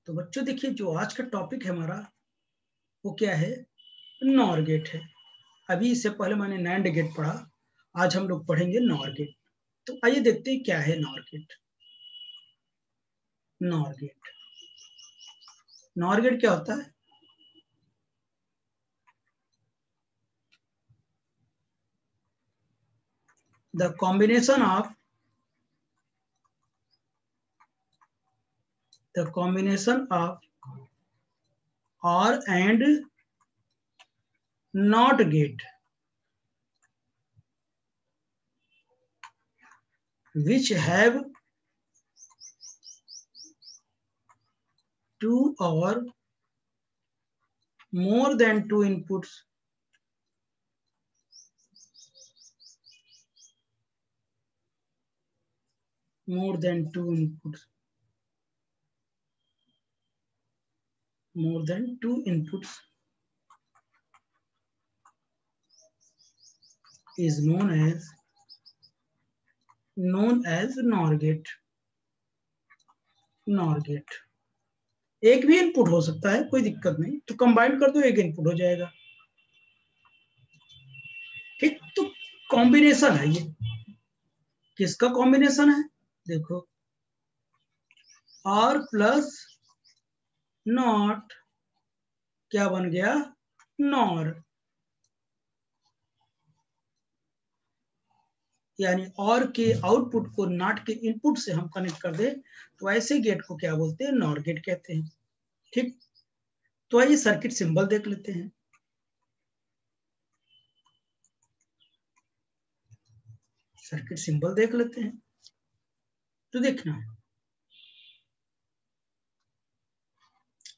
तो बच्चों देखिए, जो आज का टॉपिक है हमारा वो क्या है, नॉर गेट है। अभी इससे पहले मैंने नैंड गेट पढ़ा, आज हम लोग पढ़ेंगे नॉर गेट। तो आइए देखते हैं क्या है nor gate. Nor gate, nor gate क्या होता है? The combination of or and not gate which have two or more than two inputs more than two inputs is known as NOR gate. NOR gate एक भी input हो सकता है, कोई दिक्कत नहीं, तो कंबाइन कर दो, एक इनपुट हो जाएगा। ठीक, तो कॉम्बिनेशन है ये। किसका कॉम्बिनेशन है? देखो, R प्लस नॉट क्या बन गया? नॉर। यानी और के आउटपुट को नॉट के इनपुट से हम कनेक्ट कर दे तो ऐसे गेट को क्या बोलते हैं? नॉर गेट कहते हैं। ठीक, तो आइए सर्किट सिंबल देख लेते हैं। सर्किट सिंबल देख लेते हैं। तो देखना,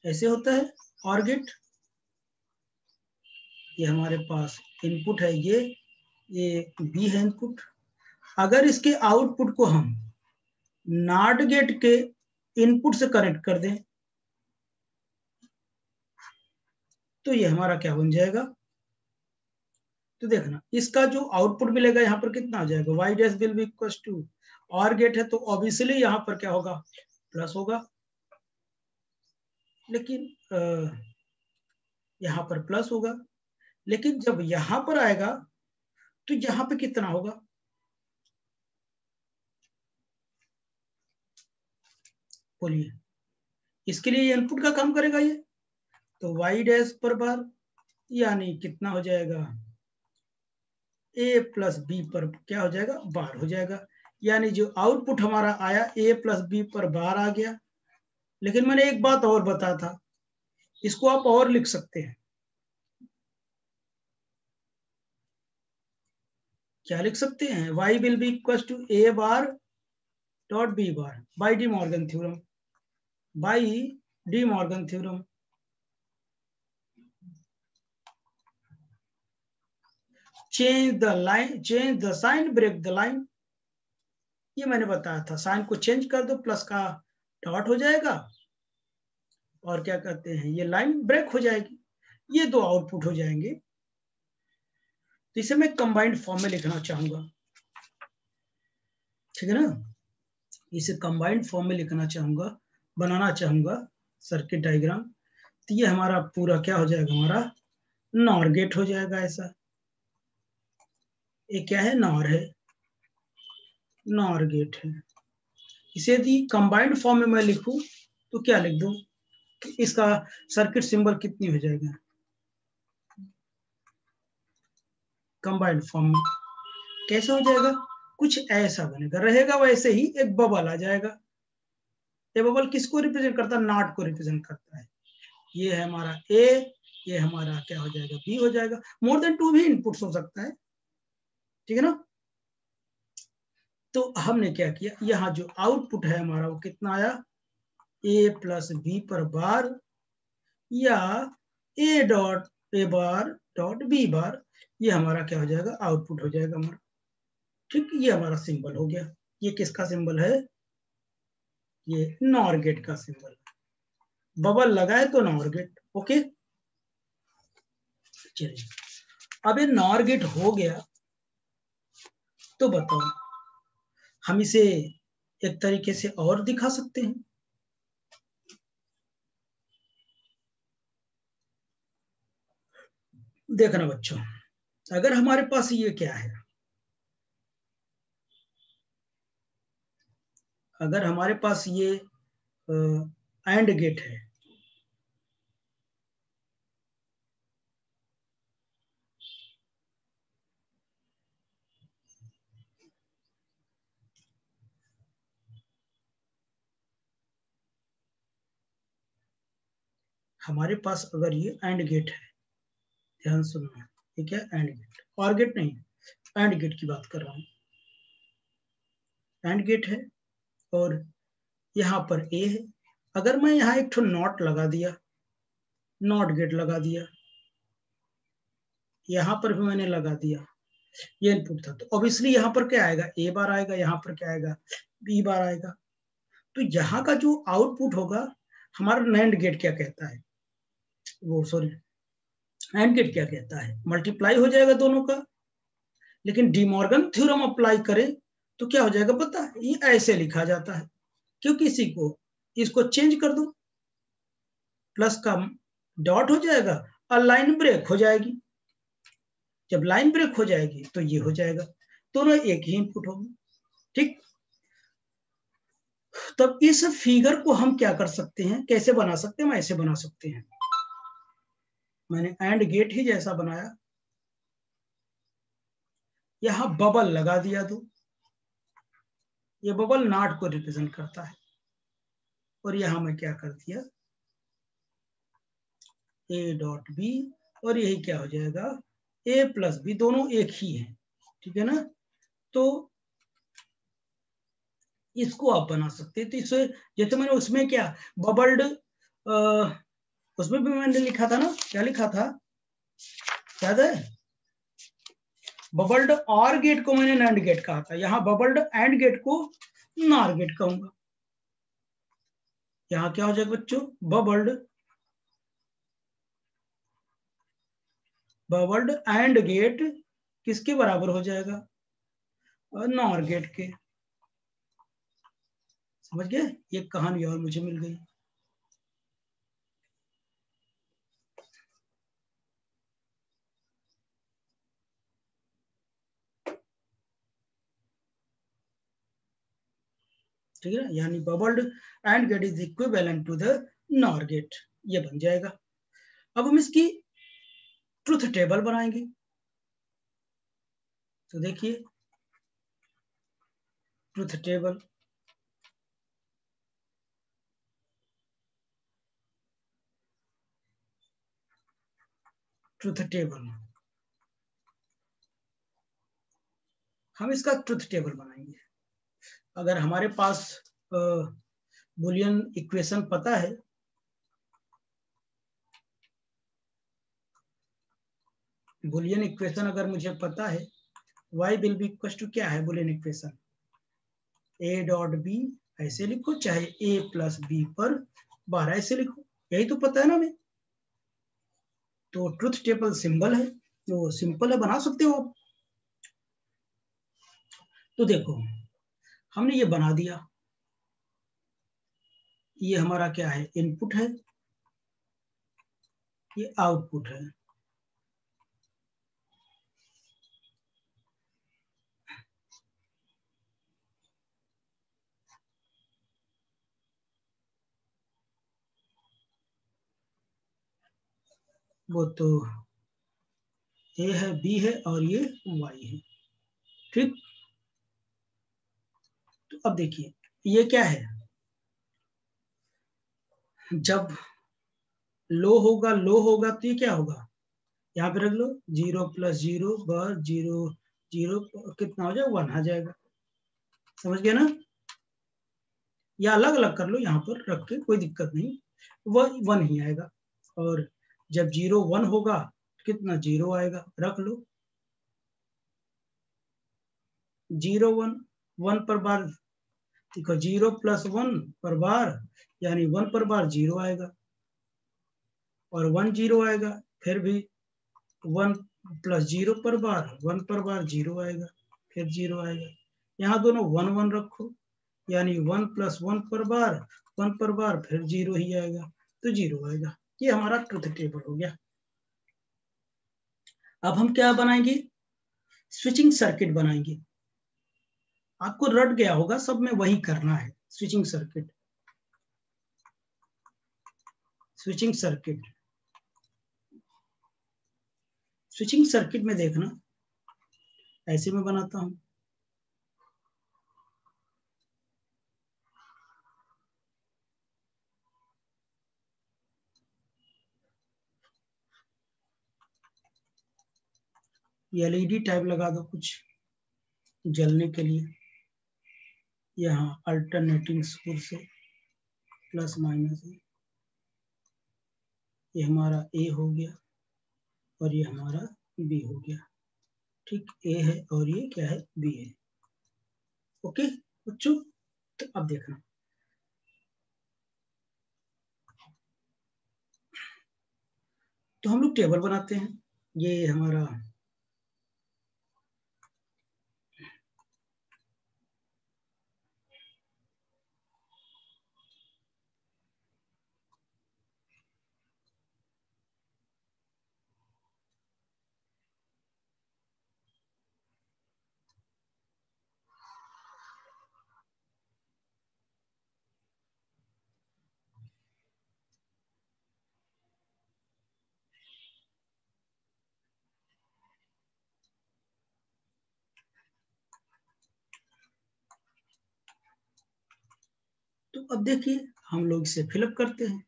ऐसे होता है और गेट। ये हमारे पास इनपुट है, ये बी है इनपुट। अगर इसके आउटपुट को हम नॉट गेट के इनपुट से कनेक्ट कर दें तो ये हमारा क्या बन जाएगा? तो देखना, इसका जो आउटपुट मिलेगा यहाँ पर कितना आ जाएगा? Y dash will be equal to, or gate है तो ऑब्वियसली यहाँ पर क्या होगा? प्लस होगा। लेकिन यहाँ पर प्लस होगा, लेकिन जब यहाँ पर आएगा तो यहाँ पे कितना होगा? बोलिए, इसके लिए ये इनपुट का काम करेगा ये, तो वाई डैश पर बार यानी कितना हो जाएगा? ए प्लस बी पर क्या हो जाएगा? बार हो जाएगा। यानी जो आउटपुट हमारा आया ए प्लस बी पर बार आ गया। लेकिन मैंने एक बात और बताया था, इसको आप और लिख सकते हैं। क्या लिख सकते हैं? y will be equal to A bar dot B bar by De Morgan theorem, change the sign, break the line. ये मैंने बताया था, साइन को चेंज कर दो, प्लस का डॉट हो जाएगा और क्या कहते हैं, ये लाइन ब्रेक हो जाएगी, ये दो आउटपुट हो जाएंगे। तो इसे मैं कंबाइंड फॉर्म में लिखना चाहूंगा, ठीक है ना? इसे कंबाइंड फॉर्म में लिखना चाहूंगा, बनाना चाहूंगा सर्किट डायग्राम। तो ये हमारा पूरा क्या हो जाएगा? हमारा नॉर गेट हो जाएगा। ऐसा ये क्या है? नॉर है, नॉर गेट है। इसे यदि कंबाइंड फॉर्म में मैं लिखूं तो क्या लिख दूं? इसका सर्किट सिंबल कितनी हो जाएगा कंबाइंड फॉर्म में? कैसा हो जाएगा? कुछ ऐसा बनेगा, रहेगा वैसे ही, एक बबल आ जाएगा। ये बबल किसको रिप्रेजेंट करता है? नॉट को रिप्रेजेंट करता है। ये है हमारा ए, ये हमारा क्या हो जाएगा? बी हो जाएगा। मोर देन टू भी इनपुट्स हो सकता है, ठीक है ना? तो हमने क्या किया, यहाँ जो आउटपुट है हमारा वो कितना आया? ए प्लस बी पर बार या ए बार डॉट बी बार, ये हमारा क्या हो जाएगा? आउटपुट हो जाएगा हमारा। ठीक, ये हमारा सिंबल हो गया। ये किसका सिंबल है? ये नॉर गेट का सिंबल। बबल लगाए तो नॉर गेट। ओके, चलिए, अब ये नॉर गेट हो गया तो बताओ, हम इसे एक तरीके से और दिखा सकते हैं। देखना बच्चों, अगर हमारे पास ये क्या है, अगर हमारे पास ये एंड गेट है, हमारे पास अगर ये एंड गेट है, ध्यान सुनना, ये क्या एंड गेट, और गेट नहीं, एंड गेट की बात कर रहा हूं। एंड गेट है और यहाँ पर ए है, अगर मैं यहाँ एक ठो नॉट लगा दिया, नॉट गेट लगा दिया, यहाँ पर भी मैंने लगा दिया, ये इनपुट था, तो ऑब्वियसली यहाँ पर क्या आएगा, ए बार आएगा, यहाँ पर क्या आएगा, बी बार आएगा। तो यहाँ का जो आउटपुट होगा, हमारा नैंड गेट क्या कहता है, वो सॉरी एंड गेट क्या कहता है, मल्टीप्लाई हो जाएगा दोनों का। लेकिन डिमॉर्गन थ्योरम अप्लाई करें तो क्या हो जाएगा पता है, ये ऐसे लिखा जाता है, क्योंकि इसी को इसको चेंज कर दो, प्लस का डॉट हो जाएगा और लाइन ब्रेक हो जाएगी। जब लाइन ब्रेक हो जाएगी तो ये हो जाएगा, दोनों एक ही इनपुट होगी, ठीक। तब इस फिगर को हम क्या कर सकते हैं, कैसे बना सकते हैं, हम ऐसे बना सकते हैं, मैंने एंड गेट ही जैसा बनाया, यहां बबल लगा दिया, तो ये बबल नॉट को रिप्रेजेंट करता है, और यहां मैं क्या कर दिया, ए डॉट बी, और यही क्या हो जाएगा, ए प्लस बी, दोनों एक ही है, ठीक है ना। तो इसको आप बना सकते हैं, तो इसे जैसे मैंने उसमें क्या बबल्ड, उसमें भी मैंने लिखा था ना, क्या लिखा था याद है, बबल्ड और गेट को मैंने नैंड गेट कहा था, यहाँ बबल्ड एंड गेट को नॉर गेट कहूंगा। यहाँ क्या हो जाएगा बच्चों, बबल्ड एंड गेट किसके बराबर हो जाएगा, नॉर गेट के। समझ गए, ये कहानी और मुझे मिल गई। ठीक है, यानी bubbled and gate is equivalent to the nor gate, ये बन जाएगा। अब हम इसकी ट्रुथ टेबल बनाएंगे, तो देखिए ट्रुथ टेबल, ट्रुथ टेबल, हम इसका ट्रुथ टेबल बनाएंगे। अगर हमारे पास बुलियन इक्वेशन पता है, बुलियन इक्वेशन अगर मुझे पता है, y will be equal to क्या है Boolean equation, a dot B, ऐसे लिखो, चाहे a प्लस बी पर 12 ऐसे लिखो, यही तो पता है ना हमें। तो ट्रुथ टेबल सिंबल है, तो सिंपल है, बना सकते हो आप। तो देखो हमने ये बना दिया, ये हमारा क्या है, इनपुट है, ये आउटपुट है। वो तो ए है, बी है, और ये वाई है, ठीक। तो अब देखिए ये क्या है, जब लो होगा तो ये क्या होगा, यहाँ पे रख लो, 0 प्लस 0 बस 0 0, कितना हो जाएगा, 1 आ जाएगा। समझ गया ना, या अलग अलग कर लो, यहाँ पर रख के कोई दिक्कत नहीं, वह 1 ही आएगा। और जब 0 1 होगा कितना 0 आएगा, रख लो, 0 1 1 पर बार, देखो 0 प्लस 1 पर बार, यानी 1 पर बार 0 आएगा, और 1 0 आएगा, फिर भी 1 प्लस 0 पर बार, 1 पर बार 0 आएगा, फिर 0 आएगा। यहाँ दोनों 1 1 रखो, यानी 1 प्लस 1 पर बार, 1 पर बार, फिर 0 ही आएगा, तो 0 आएगा। ये हमारा ट्रुथ टेबल हो गया। अब हम क्या बनाएंगे, स्विचिंग सर्किट बनाएंगे। आपको रट गया होगा, सब में वही करना है, switching circuit. Switching circuit, switching circuit में देखना ऐसे में बनाता हूं। एलईडी टाइप लगा दो कुछ जलने के लिए। यहाँ अल्टरनेटिंग सोर्स है, प्लस माइनस है। ये हमारा ए हो गया और ये हमारा बी हो गया। ठीक, ए है और ये क्या है, बी है। ओके बच्चों, तो अब देखना, तो हम लोग टेबल बनाते हैं। ये हमारा तो अब देखिए हम लोग इसे फिलअप करते हैं।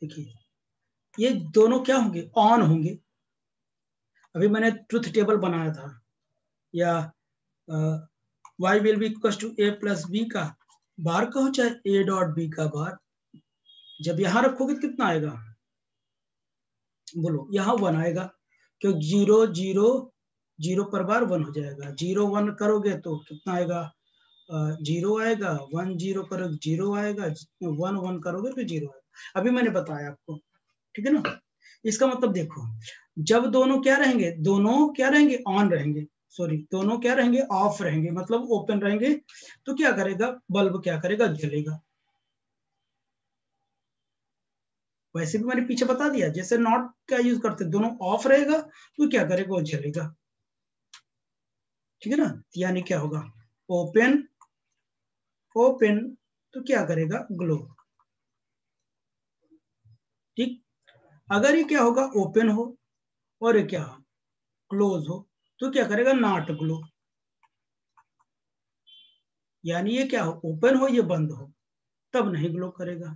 देखिए ये दोनों क्या होंगे, ऑन होंगे। अभी मैंने ट्रुथ टेबल बनाया था, या y will be equal to a plus B का बार का हो चाहे a डॉट बी का बार। जब यहां रखोगे कितना आएगा, बोलो, यहाँ 1 आएगा, क्योंकि 0 0 0 पर बार 1 हो जाएगा। 0 1 करोगे तो कितना आएगा, 0 आएगा। 1 0 करोगे 0 आएगा। 1 1 करोगे तो 0 आएगा। अभी मैंने बताया आपको, ठीक है ना। इसका मतलब देखो, जब दोनों क्या रहेंगे, दोनों क्या रहेंगे, ऑन रहेंगे, सॉरी दोनों क्या रहेंगे, ऑफ रहेंगे, मतलब ओपन रहेंगे, तो क्या करेगा, बल्ब क्या करेगा, जलेगा। वैसे भी मैंने पीछे बता दिया, जैसे नॉट का यूज करते, दोनों ऑफ रहेगा तो क्या करेगा, वो जलेगा। ठीक है ना, यानी क्या होगा, ओपन ओपन तो क्या करेगा, ग्लो। ठीक, अगर ये क्या होगा, ओपन हो और ये क्या क्लोज हो तो क्या करेगा, नॉट ग्लो। यानी ये क्या हो, ओपन हो ये बंद हो तब नहीं ग्लो करेगा।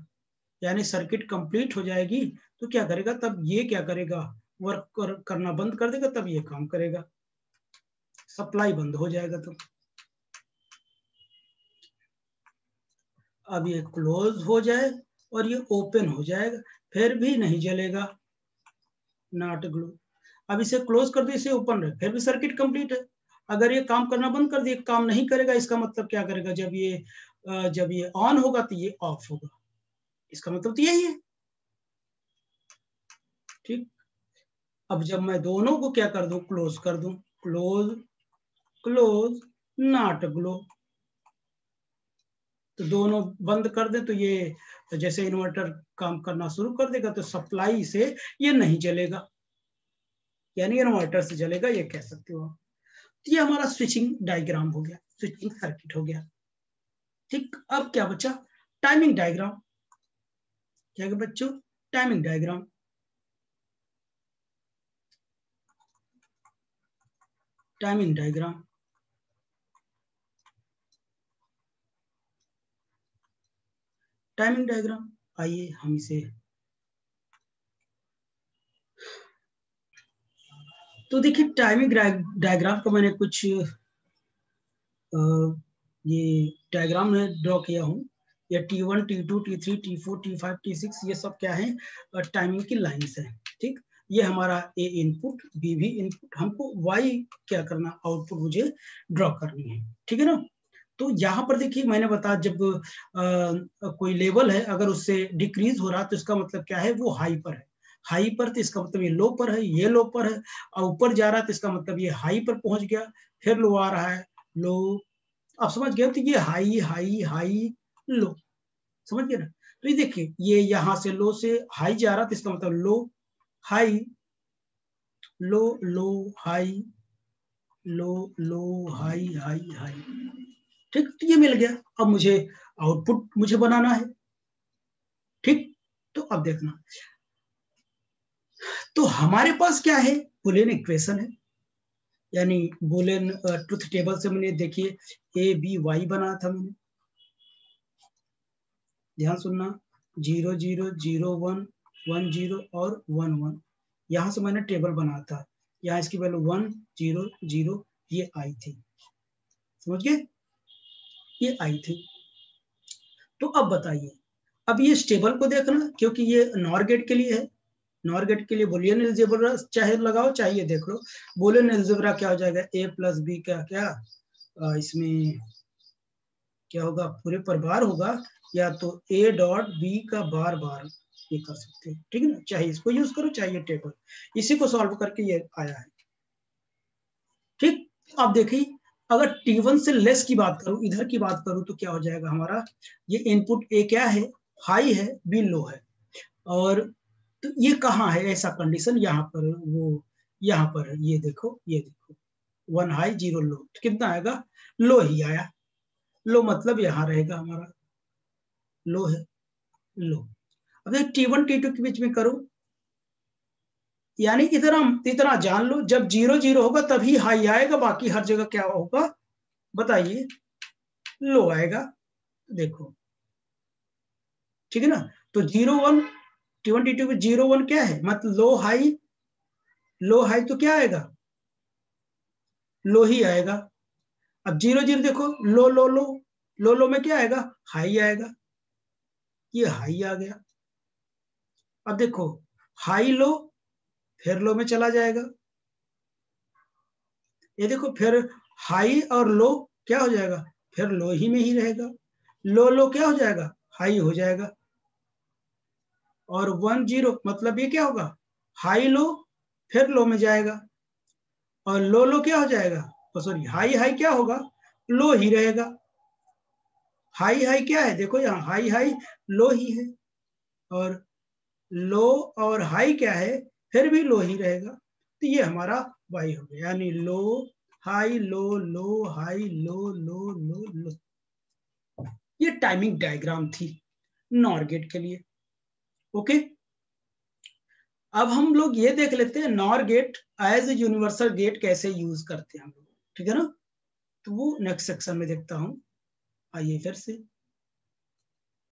यानी सर्किट कंप्लीट हो जाएगी तो क्या करेगा, तब ये क्या करेगा, करना बंद कर देगा, तब ये काम करेगा, सप्लाई बंद हो जाएगा। तो अब ये क्लोज हो जाए और ये ओपन हो जाएगा, फिर भी नहीं जलेगा, नॉट ग्लो। अब इसे क्लोज कर दो, इसे ओपन रहे, फिर भी सर्किट कंप्लीट है। अगर ये काम करना बंद कर दिए, काम नहीं करेगा, इसका मतलब क्या करेगा, जब ये ऑन होगा तो ये ऑफ होगा। इसका मतलब तो यही है। ठीक, अब जब मैं दोनों को क्या कर दूं, क्लोज कर दूं, क्लोज क्लोज नॉट ग्लो, तो दोनों बंद कर दे तो ये जैसे इन्वर्टर काम करना शुरू कर देगा तो सप्लाई से ये नहीं जलेगा, यानी इन्वर्टर से जलेगा, ये कह सकते हो। तो ये हमारा स्विचिंग डायग्राम हो गया, स्विचिंग सर्किट हो गया। ठीक, अब क्या बचा, टाइमिंग डायग्राम। क्या बच्चों, timing diagram. Timing diagram, timing diagram, आइए हम इसे, तो देखिए टाइमिंग डायग्राम को मैंने कुछ ये डायग्राम में ड्रॉ किया हूँ। ये T1 T2 T3 T4 T5 T6 ये सब क्या है, टाइमिंग की लाइंस है। ठीक, ये हमारा ए इनपुट, बी भी इनपुट, हमको वाई क्या करना, आउटपुट मुझे ड्रॉ करनी है। ठीक है ना। तो यहाँ पर देखिए मैंने बताया, जब कोई लेवल है अगर उससे डिक्रीज हो रहा है तो इसका मतलब क्या है, वो हाई पर है। हाई पर तो इसका मतलब ये लो पर है, ये लो पर है, और ऊपर जा रहा है तो इसका मतलब ये हाई पर पहुंच गया, फिर लो आ रहा है, लो। आप समझ गए, तो ये हाई हाई हाई लो, समझ गए ना। तो ये देखिए, ये यहाँ से लो से हाई जा रहा था, इसका मतलब लो हाई लो लो हाई, लो लो हाई हाई हाई। ठीक, तो ये मिल गया। अब मुझे आउटपुट मुझे बनाना है। ठीक, तो अब देखना, तो हमारे पास क्या है, बुलियन इक्वेशन है, यानी बुलियन ट्रुथ टेबल से मैंने देखिए ए बी वाई बनाया था मैंने, ध्यान सुनना, 0 0 0 1 1 0 और 1 1, यहां से मैंने टेबल बनाया था, यहाँ इसकी वैल्यू 1 0 0 ये आई थी, समझ गए, ये आई थी। तो अब बताइए, अब ये इस टेबल को देखना, क्योंकि ये नॉर गेट के लिए है, नॉर गेट के लिए बुलियन अलजेब्रा चाहे लगाओ चाहे ये देख लो, बुलियन अलजेब्रा क्या हो जाएगा, a प्लस बी का क्या इसमें क्या होगा, पूरे पर बार होगा, या तो a डॉट बी का बार बार, ये कर सकते हैं, ठीक है ना, चाहे इसको यूज करो चाहे ये टेबल, इसी को सॉल्व करके ये आया है। ठीक, अब देखिए, अगर T1 से लेस की बात करूं, इधर की बात करूं, तो क्या हो जाएगा हमारा, ये इनपुट A क्या है, हाई है, B लो है, और तो ये कहाँ है ऐसा कंडीशन, यहाँ पर, वो यहाँ पर है, ये देखो, ये देखो, 1 हाई 0 लो, तो कितना आएगा, लो ही आया, लो मतलब यहाँ रहेगा हमारा, लो है, लो। अब T1 T2 के बीच में करो, यानी इतना इतना जान लो, जब 0 0 होगा तभी हाई आएगा, बाकी हर जगह क्या होगा बताइए, लो आएगा, देखो, ठीक है ना। तो 0 1 T1 T2 में 0 1 क्या है, मतलब लो हाई, लो हाई तो क्या आएगा, लो ही आएगा। अब 0 0 देखो, लो लो लो, लो लो में क्या आएगा, हाई आएगा, ये हाई आ गया। अब देखो, हाई लो, फिर लो में चला जाएगा, ये देखो, फिर हाई और लो क्या हो जाएगा, फिर लो ही में ही रहेगा, लो लो क्या हो जाएगा, हाई हो जाएगा, और 1 0 मतलब ये क्या होगा, हाई लो फिर लो में जाएगा, और लो लो क्या हो जाएगा, सॉरी हाई हाई क्या होगा, लो ही रहेगा, हाई हाई क्या है, देखो यहाँ हाई हाई लो ही है, और लो और हाई क्या है, फिर भी लो ही रहेगा, तो ये हमारा वाई हो गया, यानी लो हाई लो लो हाई लो लो लो लो। ये टाइमिंग डायग्राम थी नॉर गेट के लिए। ओके, अब हम लोग ये देख लेते हैं nor gate as a universal gate कैसे यूज करते हैं हम लोग, ठीक है ना, तो वो नेक्स्ट सेक्शन में देखता हूँ, आइए फिर से।